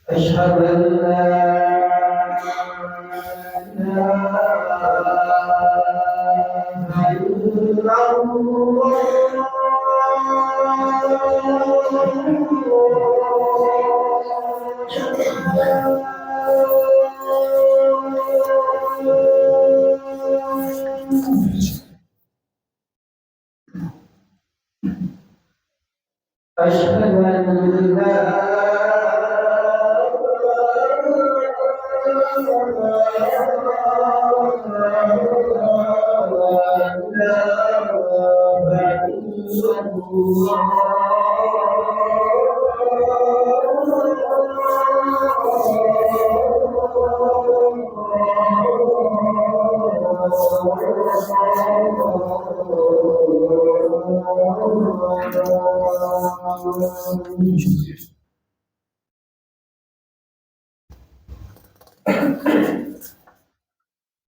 أشهد أن لا إله إلا أشهد أن لا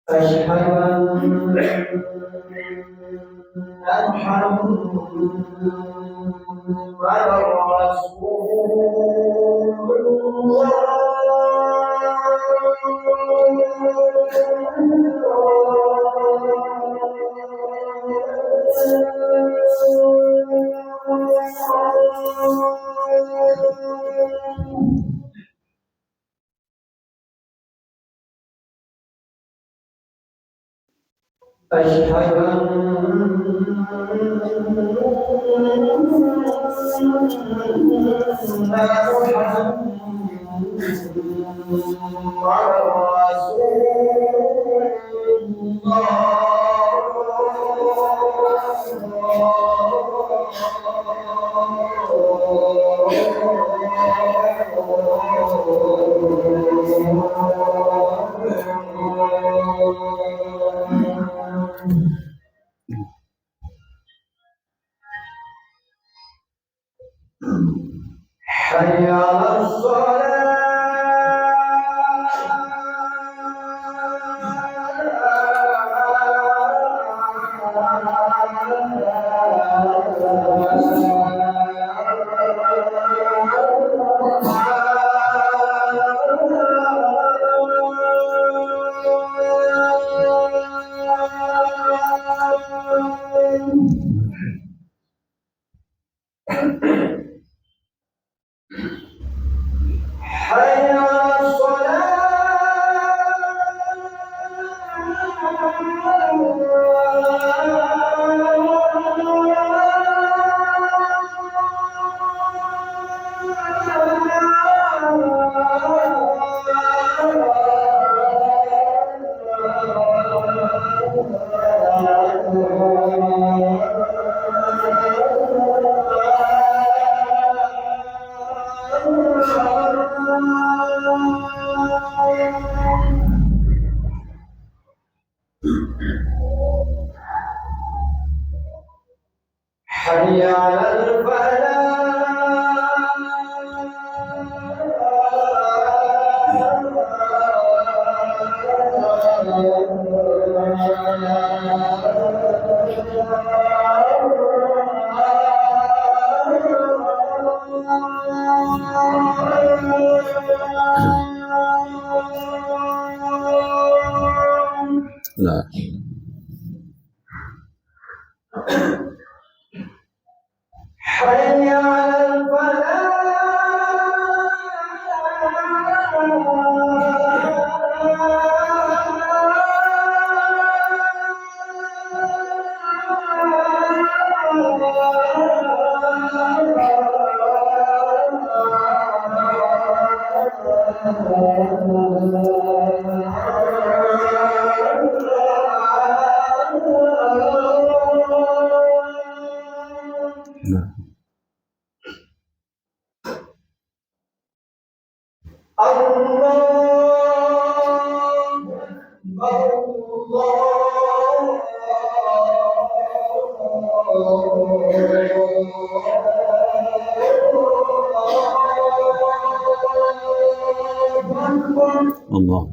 أشهد أن محمدًا رسول أشهد حي على حي على لا حي على الله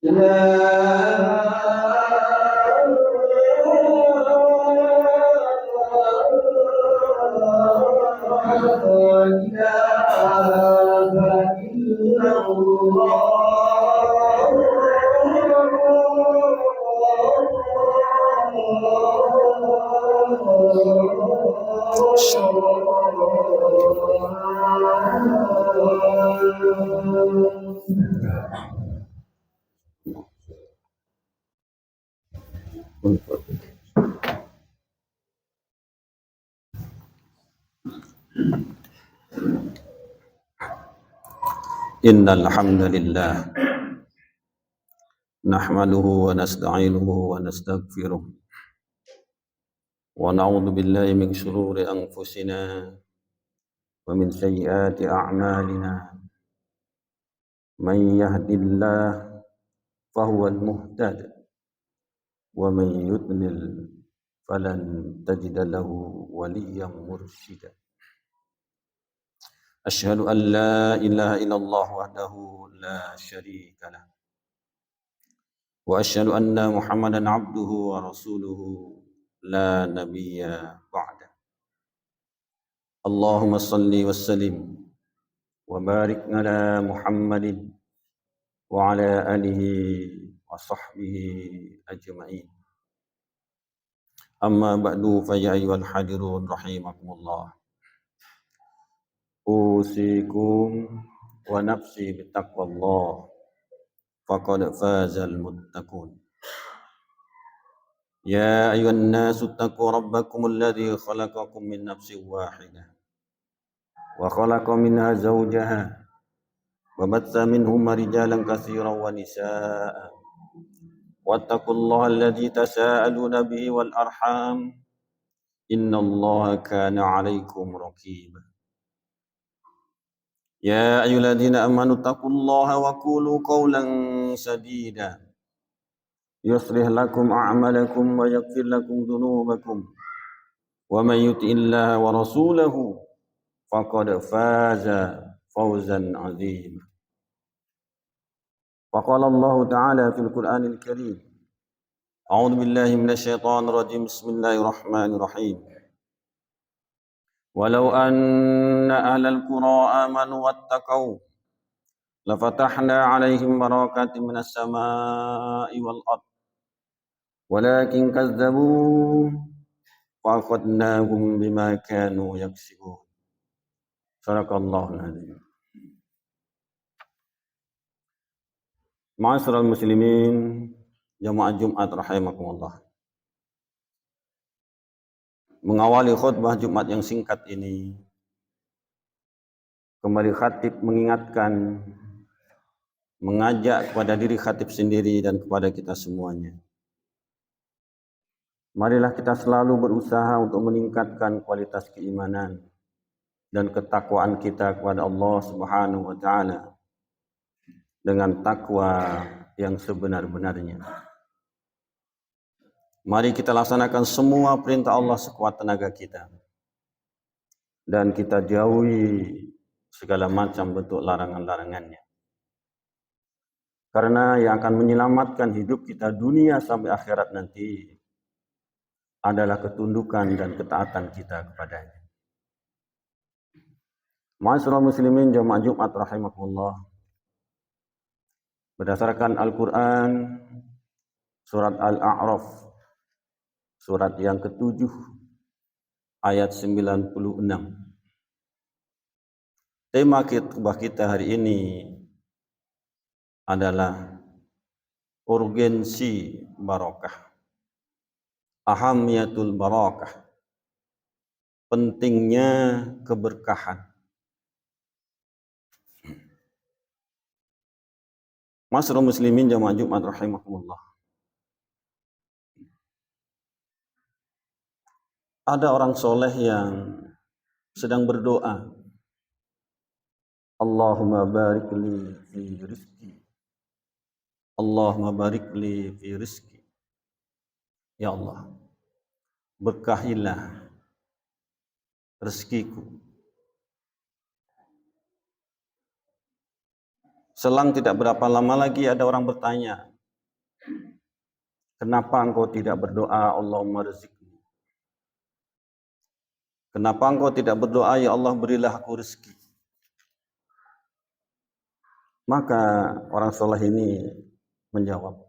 لا Innal hamdalillah nahmaduhu wa nasta'inuhu wa nastaghfiruh wa na'udzu billahi min shururi anfusina wa min sayyiati a'malina man yahdihillahu fahuwal muhtadi wa man yudlil falan tajida lahu waliyyan mursyida. Asyhadu an la ilaha illallah wahdahu la syarika lah wa asyhadu anna Muhammadan abduhu wa rasuluhu la nabiyya ba'da. Allahumma salli wa sallim wa barik ala Muhammadin wa ala alihi wa sahbihi ajma'in. Amma ba'du fa ya ayyuhal hadirun rahimakumullah. Usikum wa nafsi bittaqwallah faqad fazal muttaqun. Ya ayyuhan nasu taqu rabbakumul ladzi khalaqakum min nafsin wahidah wa khalaqa minha zawjaha wa batha minhuma rijalan katsiran wa nisaa'a wattaqullaha alladzi tasaaluna bihi wal arham innallaha kana 'alaikum raqiba. Ya ayyuhalladzina amanu taqullaha wa qulu qawlan sadida yuslih lakum a'malakum wa yaghfir lakum dhunubakum wa may yuti'illaha wa rasulahu faqad faza fawzan 'azima. Wa qala Allah ta'ala fil Qur'anil Karim A'udzu billahi minasy syaithanir rajim. Bismillahirrahmanirrahim. Walau anna ahlal qura amanu wattaqau lafatahna 'alaihim barakatin minas samaa'i wal ardh walakin kazzabu fa'akhadnahum bima kanu yaksibun. Sadaqallahul azim. Ma'asyiral muslimin, jamaah Jumat rahimakumullah. Mengawali khutbah Jumat yang singkat ini, kembali khatib mengingatkan, mengajak kepada diri khatib sendiri dan kepada kita semuanya. Marilah kita selalu berusaha untuk meningkatkan kualitas keimanan dan ketakwaan kita kepada Allah Subhanahu wa taala dengan takwa yang sebenar-benarnya. Mari kita laksanakan semua perintah Allah sekuat tenaga kita dan kita jauhi segala macam bentuk larangan-larangannya. Karena yang akan menyelamatkan hidup kita dunia sampai akhirat nanti adalah ketundukan dan ketaatan kita kepadanya. Ma'asyiral muslimin jamaah Jumat rahimakumullah. Berdasarkan Al-Quran, surat Al-A'raf, surat yang ke-7, ayat 96. Tema khutbah kita hari ini adalah urgensi barakah. Ahamiyatul barakah. Pentingnya keberkahan. Ma'asyiral muslimin jamaah Jumat rahimakumullah. Ada orang soleh yang sedang berdoa, Allahumma barik li fi rizki, Allahumma barik li fi rizki. Ya Allah, berkahilah rezekiku. Selang tidak berapa lama lagi ada orang bertanya, kenapa engkau tidak berdoa Allahumma rizki? Kenapa engkau tidak berdoa, ya Allah berilah aku rezeki? Maka orang soleh ini menjawab,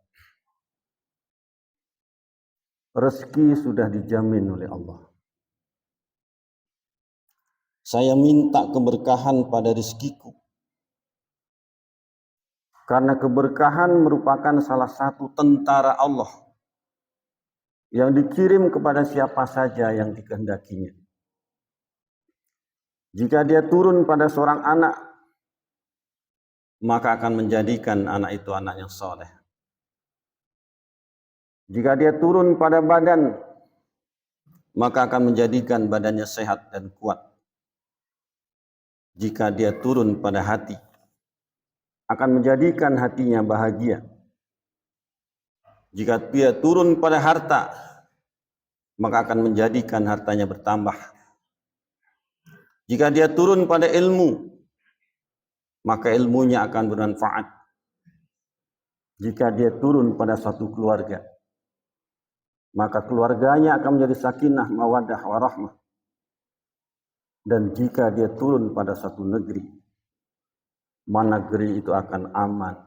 rezeki sudah dijamin oleh Allah. Saya minta keberkahan pada rezekiku. Karena keberkahan merupakan salah satu tentara Allah yang dikirim kepada siapa saja yang dikehendakinya. Jika dia turun pada seorang anak, maka akan menjadikan anak itu anak yang soleh. Jika dia turun pada badan, maka akan menjadikan badannya sehat dan kuat. Jika dia turun pada hati, akan menjadikan hatinya bahagia. Jika dia turun pada harta, maka akan menjadikan hartanya bertambah. Jika dia turun pada ilmu, maka ilmunya akan bermanfaat. Jika dia turun pada suatu keluarga, maka keluarganya akan menjadi sakinah, mawaddah, warahmah. Dan jika dia turun pada suatu negeri, negeri itu akan aman,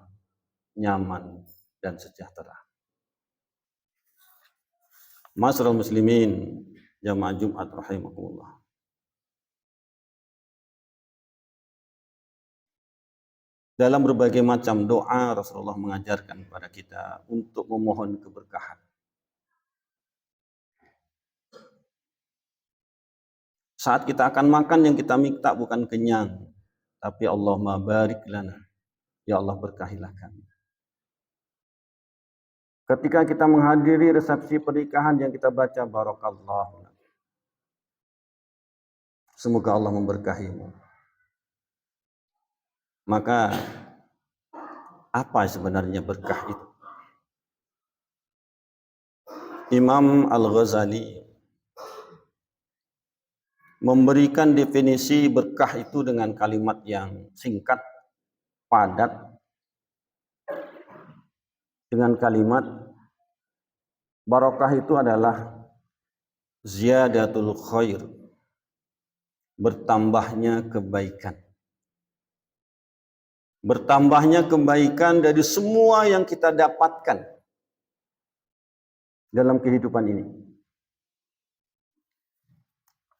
nyaman, dan sejahtera. Masyarul muslimin, jamaah Jumat rahimakumullah. Dalam berbagai macam doa, Rasulullah mengajarkan kepada kita untuk memohon keberkahan. Saat kita akan makan, yang kita minta bukan kenyang, tapi Allahumma barik lana. Ya Allah, berkahilah kami. Ketika kita menghadiri resepsi pernikahan, yang kita baca barakallah. Semoga Allah memberkahimu. Maka apa sebenarnya berkah itu? Imam Al-Ghazali memberikan definisi berkah itu dengan kalimat yang singkat, padat, dengan kalimat barokah itu adalah ziyadatul khair, bertambahnya kebaikan. Bertambahnya kebaikan dari semua yang kita dapatkan dalam kehidupan ini.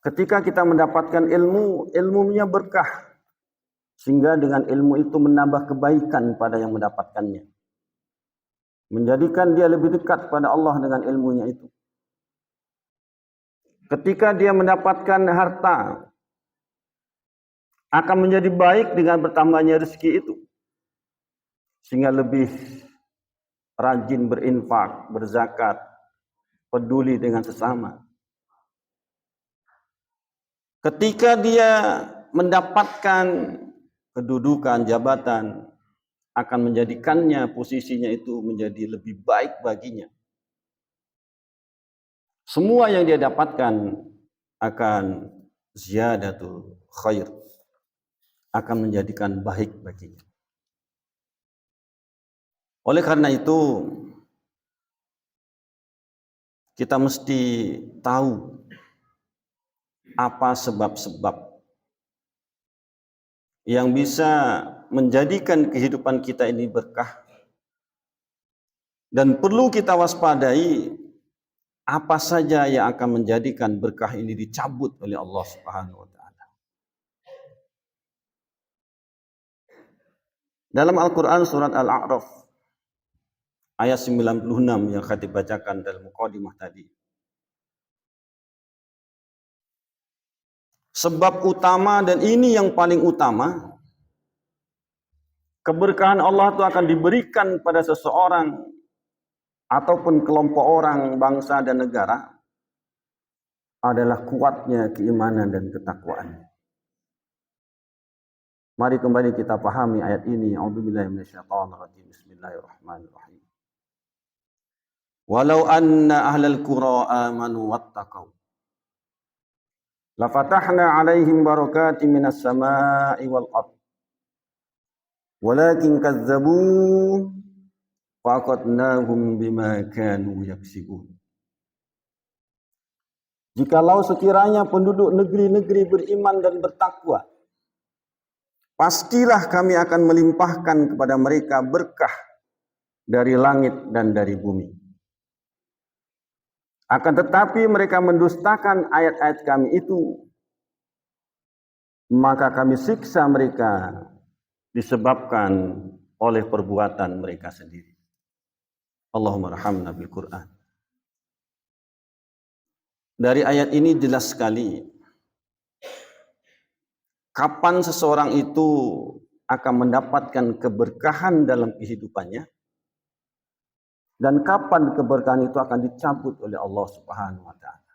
Ketika kita mendapatkan ilmu, ilmunya berkah. Sehingga dengan ilmu itu menambah kebaikan pada yang mendapatkannya. Menjadikan dia lebih dekat pada Allah dengan ilmunya itu. Ketika dia mendapatkan harta, akan menjadi baik dengan bertambahnya rezeki itu. Sehingga lebih rajin berinfak, berzakat, peduli dengan sesama. Ketika dia mendapatkan kedudukan, jabatan, akan menjadikannya posisinya itu menjadi lebih baik baginya. Semua yang dia dapatkan akan ziyadatul khair, akan menjadikan baik baginya. Oleh karena itu, kita mesti tahu apa sebab-sebab yang bisa menjadikan kehidupan kita ini berkah. Dan perlu kita waspadai apa saja yang akan menjadikan berkah ini dicabut oleh Allah Subhanahu wa taala. Dalam Al-Qur'an surat Al-A'raf ayat 96 yang khatib bacakan dalam muqaddimah tadi. Sebab utama, dan ini yang paling utama, keberkahan Allah itu akan diberikan pada seseorang ataupun kelompok orang, bangsa dan negara adalah kuatnya keimanan dan ketakwaan. Mari kembali kita pahami ayat ini. A'udzubillahi minasyaitonirrajim. Bismillahirrahmanirrahim. Walau anna ahlal qura amanu wattaqau la fatahna 'alaihim barakatin minas samaa'i wal ardh. Walakin kazzabu faqadnahum bima kanu yaksibun. Jikalau sekiranya penduduk negeri-negeri beriman dan bertakwa, pastilah kami akan melimpahkan kepada mereka berkah dari langit dan dari bumi. Akan tetapi mereka mendustakan ayat-ayat kami itu, maka kami siksa mereka disebabkan oleh perbuatan mereka sendiri. Allahumma rahamna bil Qur'an. Dari ayat ini jelas sekali kapan seseorang itu akan mendapatkan keberkahan dalam kehidupannya dan kapan keberkahan itu akan dicabut oleh Allah Subhanahu wa taala.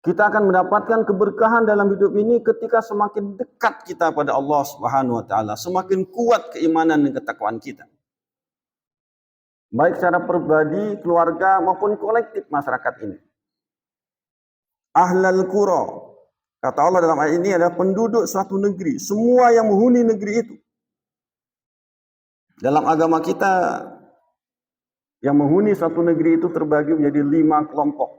Kita akan mendapatkan keberkahan dalam hidup ini ketika semakin dekat kita pada Allah Subhanahu wa taala, semakin kuat keimanan dan ketakwaan kita. Baik secara pribadi, keluarga maupun kolektif masyarakat ini. Ahlal qura, kata Allah dalam ayat ini adalah penduduk suatu negeri, semua yang menghuni negeri itu. Dalam agama kita, yang menghuni suatu negeri itu terbagi menjadi 5 kelompok.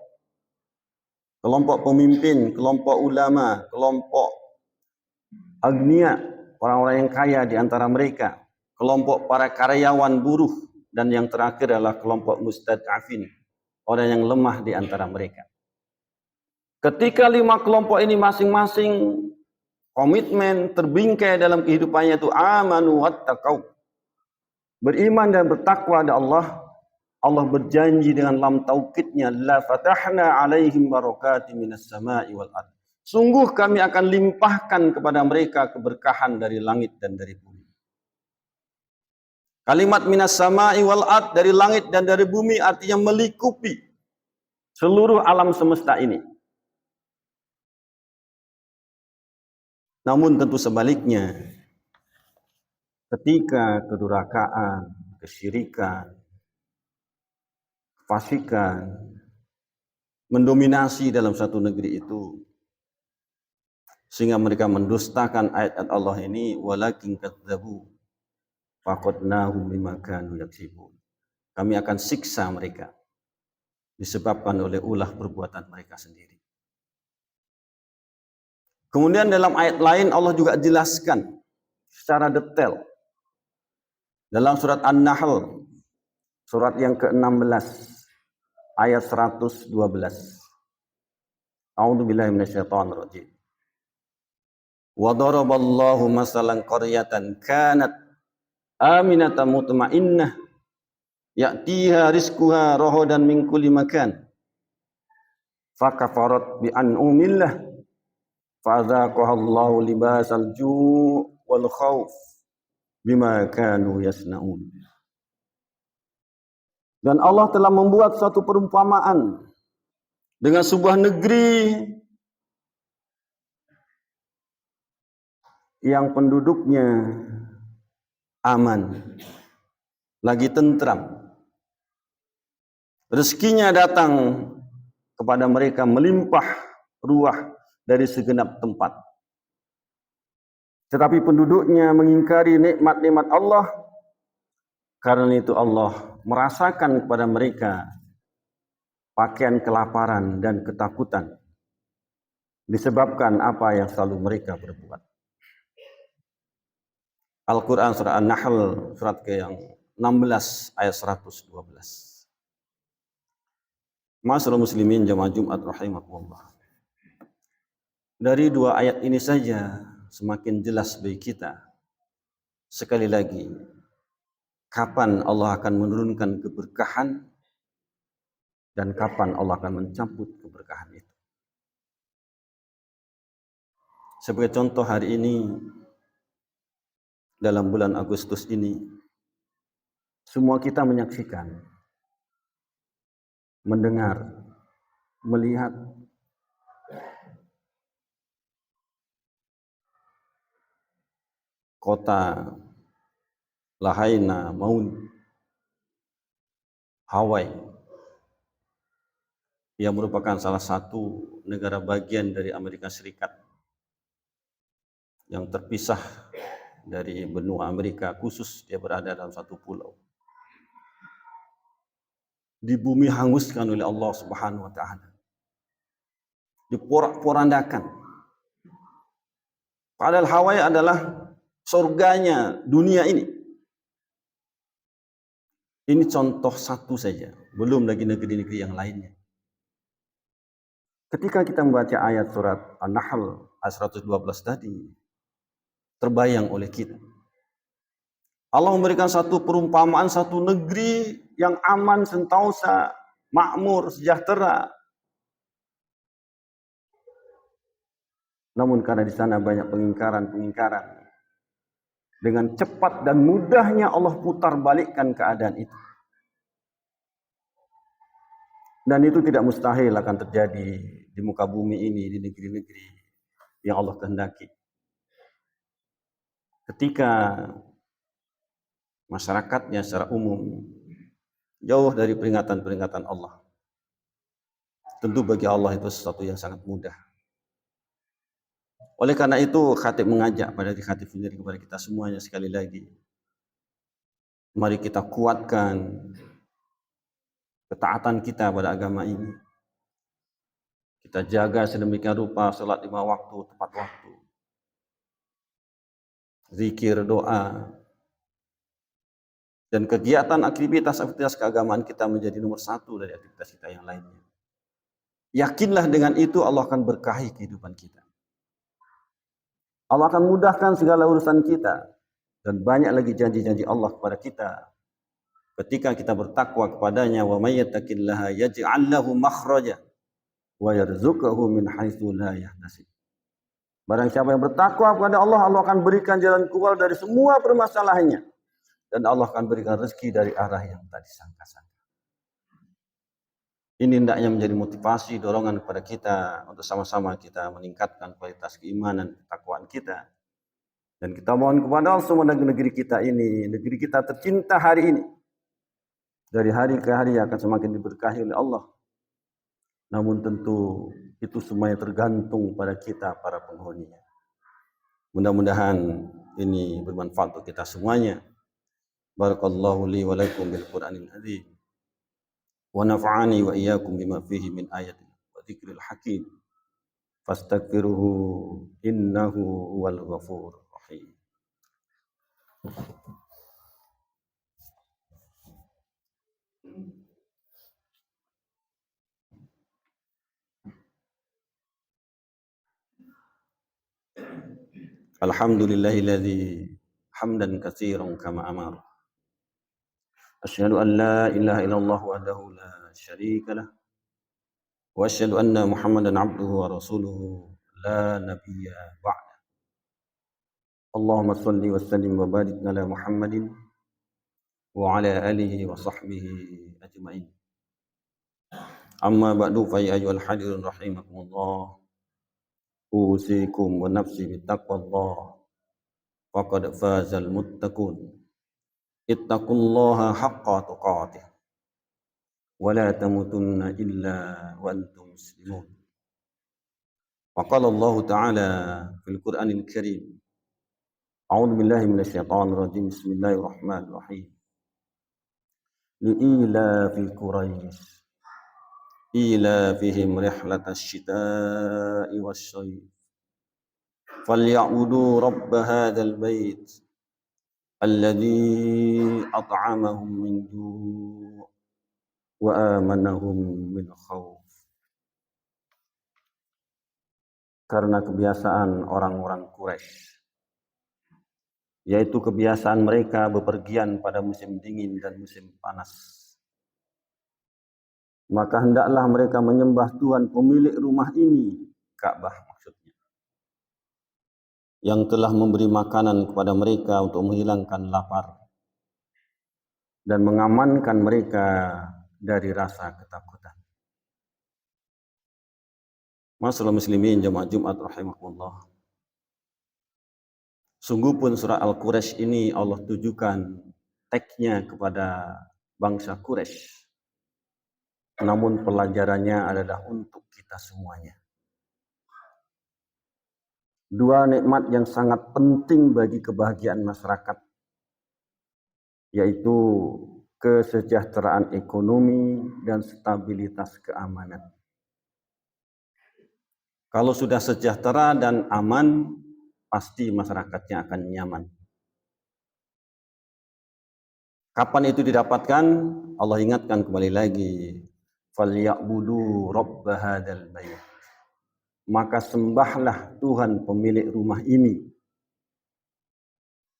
Kelompok pemimpin, kelompok ulama, kelompok agnia, orang-orang yang kaya di antara mereka, kelompok para karyawan buruh, dan yang terakhir adalah kelompok mustad'afin, orang yang lemah di antara mereka. Ketika 5 kelompok ini masing-masing komitmen terbingkai dalam kehidupannya itu amanu wattaqau, beriman dan bertakwa kepada Allah, Allah berjanji dengan lam taukidnya, la fatahna alaihim barakatim minas sama'i wal ard. Sungguh kami akan limpahkan kepada mereka keberkahan dari langit dan dari bumi. Kalimat minas sama'i wal ard, dari langit dan dari bumi, artinya melingkupi seluruh alam semesta ini. Namun tentu sebaliknya, ketika kedurhakaan, kesyirikan, fasikan mendominasi dalam satu negeri itu, sehingga mereka mendustakan ayat-ayat Allah ini, walakin kadzabu faqadnahum bima kanu yaksibun. Kami akan siksa mereka disebabkan oleh ulah perbuatan mereka sendiri. Kemudian dalam ayat lain Allah juga jelaskan secara detail dalam surat An-Nahl, surat yang ke-16 ayat 112. A'udzubillahi minasyaitonir rajim. Wa daraballahu masalan qaryatan kanat aminatan mutmainnah ya'tiha rizquha raghadan min kulli makan fakafarat bi an'umillah fa'adzaqaha Allahu libasal ju' wal khauf bima kanu yasnaun. Dan Allah telah membuat suatu perumpamaan dengan sebuah negeri yang penduduknya aman, lagi tentram. Rezekinya datang kepada mereka melimpah ruah dari segenap tempat. Tetapi penduduknya mengingkari nikmat-nikmat Allah. Karena itu Allah merasakan kepada mereka pakaian kelaparan dan ketakutan disebabkan apa yang selalu mereka berbuat. Al-Quran surah An-Nahl surat ke-16 ayat 112. Ma'asyiral muslimin jamaah Jumat rahimakumullah. Dari 2 ayat ini saja semakin jelas bagi kita sekali lagi kapan Allah akan menurunkan keberkahan dan kapan Allah akan mencabut keberkahan itu. Sebagai contoh, hari ini dalam bulan Agustus ini semua kita menyaksikan, mendengar, melihat kota Lahaina, Maui, Hawaii, yang merupakan salah satu negara bagian dari Amerika Serikat yang terpisah dari benua Amerika, khusus dia berada dalam satu pulau. Di bumi hanguskan oleh Allah Subhanahu wa taala. Diporak-porandakan. Padahal Hawaii adalah surganya dunia ini. Ini contoh satu saja, belum lagi negeri-negeri yang lainnya. Ketika kita membaca ayat surat An-Nahl ayat 112 tadi, terbayang oleh kita. Allah memberikan satu perumpamaan, satu negeri yang aman sentosa, makmur, sejahtera. Namun karena di sana banyak pengingkaran, dengan cepat dan mudahnya Allah putar balikkan keadaan itu. Dan itu tidak mustahil akan terjadi di muka bumi ini, di negeri-negeri yang Allah kehendaki. Ketika masyarakatnya secara umum jauh dari peringatan-peringatan Allah, tentu bagi Allah itu sesuatu yang sangat mudah. Oleh karena itu, khatib mengajak pada diri khatib sendiri kepada kita semuanya sekali lagi. Mari kita kuatkan ketaatan kita pada agama ini. Kita jaga sedemikian rupa salat 5 waktu tepat waktu. Zikir, doa, dan kegiatan aktivitas keagamaan kita menjadi nomor 1 dari aktivitas kita yang lainnya. Yakinlah dengan itu Allah akan berkahi kehidupan kita. Allah akan mudahkan segala urusan kita. Dan banyak lagi janji-janji Allah kepada kita. Ketika kita bertakwa kepadanya, wa may yattaqillaha yaj'al lahu makhraja wa yarzuqhu min haitsu la yahtasib. Barang siapa yang bertakwa kepada Allah, Allah akan berikan jalan keluar dari semua permasalahannya. Dan Allah akan berikan rezeki dari arah yang tak disangka-sangka. Ini hendaknya menjadi motivasi, dorongan kepada kita untuk sama-sama kita meningkatkan kualitas keimanan, ketakwaan kita. Dan kita mohon kepada Allah semua negeri kita ini, negeri kita tercinta hari ini. Dari hari ke hari akan semakin diberkahi oleh Allah. Namun tentu itu semuanya tergantung pada kita para penghuninya. Mudah-mudahan ini bermanfaat untuk kita semuanya. Barakallahu li wa lakum bil Qur'anil azim. Wa nafa'ani wa iyyakum bima fihi min ayatin wa dzikril hakim. Fastaghfiruhu innahu huwal ghafurur rahim. Alhamdulillahilladzi hamdan katsiran kama amara. Asyhadu an la ilaha illallah wahdahu la syarika lah. Wa asyhadu anna Muhammadan abduhu wa rasuluhu la nabiyya ba'da. Allahumma shalli wa sallim wa barik ala Muhammadin wa ala alihi wa sahbihi ajma'in. Amma ba'du fa ya ayyuhal hadirun rahimakumullah. Usikum wa nafsi bittaqwallah. Faqad fazal muttaqun. Ittaqullaha haqqa tuqatih. Wa la tamutunna illa wa antum muslimun. Wa qala Allah Ta'ala fil Qur'anil Karim. A'udzu billahi minasyaitonir rajim. Bismillahirrahmanirrahim. Li'ilafi Quraisy. Ilafihim rihlatash shita'i wasyayf. Falya'budu rabb hadzal bait alladzi at'amahum min ju' wa amanahum min khauf. Karena kebiasaan orang-orang Quraisy, yaitu kebiasaan mereka bepergian pada musim dingin dan musim panas, maka hendaklah mereka menyembah Tuhan pemilik rumah ini, Ka'bah maksudnya, yang telah memberi makanan kepada mereka untuk menghilangkan lapar dan mengamankan mereka dari rasa ketakutan. Masyaallah muslimin jamaah Jumat rahimakumullah. Sungguh pun surah Al-Quraisy ini Allah tujukan tagnya kepada bangsa Quraisy. Namun pelajarannya adalah untuk kita semuanya. Dua nikmat yang sangat penting bagi kebahagiaan masyarakat, yaitu kesejahteraan ekonomi dan stabilitas keamanan. Kalau sudah sejahtera dan aman, pasti masyarakatnya akan nyaman. Kapan itu didapatkan? Allah ingatkan kembali lagi. Falya'budu rabb hadzal bait. Maka sembahlah Tuhan pemilik rumah ini.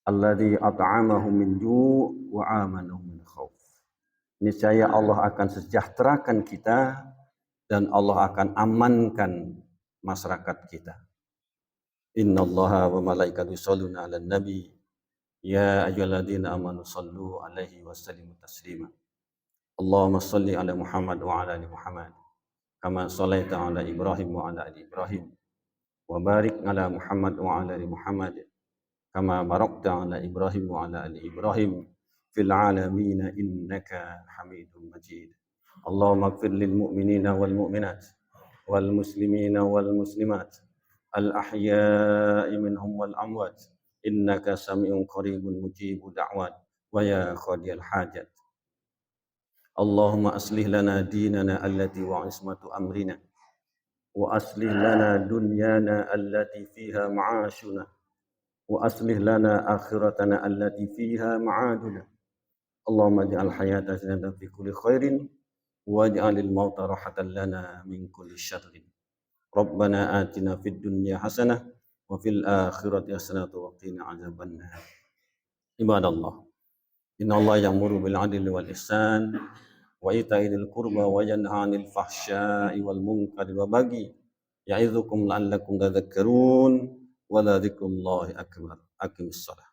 Alladzi at'amahum min ju' wa amanahum min khauf. niscaya Allah akan sejahterakan kita dan Allah akan amankan masyarakat kita. Innallaha wa malaikatahu yusholluna 'alan nabi ya ayyuhalladzina amanu shallu 'alaihi wa sallimu taslima. Allahumma shalli 'ala Muhammad wa 'ala ali Muhammad kama shallaita 'ala Ibrahim wa 'ala ali Ibrahim wa barik 'ala Muhammad wa 'ala ali Muhammad kama barakta 'ala Ibrahim wa 'ala ali Ibrahim fil 'alamin innaka Hamidum Majid. Allahumma ighfir lil mu'minina wal mu'minat wal muslimina wal muslimat al ahya'i minhum wal amwat innaka sami'un qaribun mujibu da'wat wa ya qadiyal hajat. Allahumma aslih lana dinana allati wa ismatu amrina wa aslih lana dunyana allati fiha ma'ashuna wa aslih lana akhiratana allati fiha ma'aduna. Allahumma ij'al hayata zinatan fi kulli khairin waj'alil mauta rahatan lana min kulli syarrin. Rabbana atina fid dunya hasanah wa fil akhirati hasanah wa qina adzabannar. Ibadallah, innallaha ya'muru bil 'adli wal ihsan wa ita'i dzil qurba wa yanha 'anil fahsya'i wal munkari wa baghi ya'idzukum la'allakum tadhakkarun wa la dzikrullahi akbar. Aqimissalah.